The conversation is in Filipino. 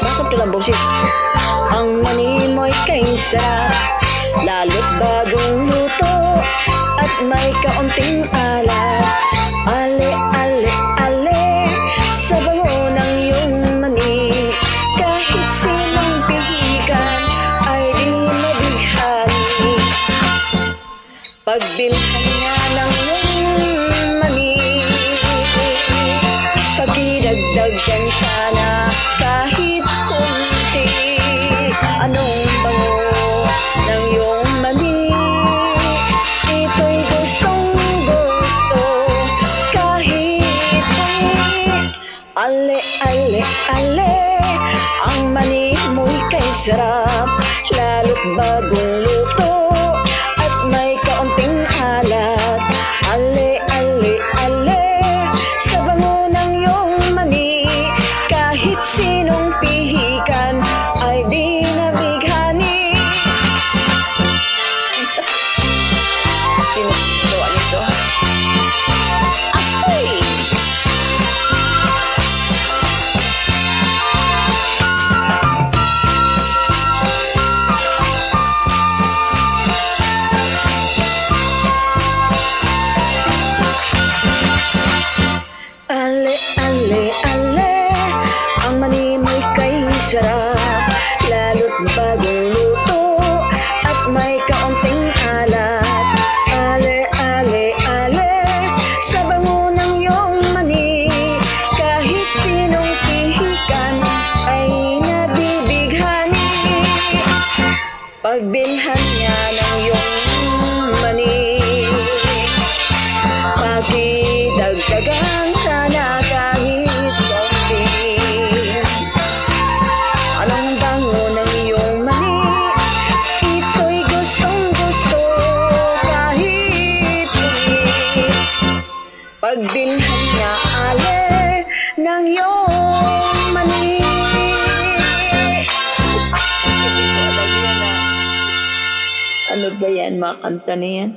Bakit ka lang boses? Ang mani mo'y kay sarap, lalo't bagong luto at may kaunting alat. Ale, ale, ale, sa bango ng iyong mani, kahit sinong pihikan ay di mabighani. Pagbilhan nga ng iyong mani, pagidagdagan sana kahit kunti. Anong bango ng iyong mani, ito'y gustong gusto kahit kunti. Ale, ale, ale, ang mani mo'y kay sarap, lalo't bagong luto at may kaunting alat. Ale, ale, ale, sa bango ng iyong mani, kahit sinong pihikan ay di nabighani. Sino gawa nito? Ako'y! Ale, ale, ale, ang mani mo'y kay sarap, lalo't bagong luto at may kaunting alat. Ale, ale, ale, sa bango ng iyong mani, kahit sinong pihikan ay nabibighani. Pagbilhan niya ng iyong mani, pakidagdagan sana kahit konti. Anong bango ng iyong mani, ito'y gustong gusto kahit kunti. Pagbilhan niya ale ng iyong mani. Ano ba yan, mga kanta na yan?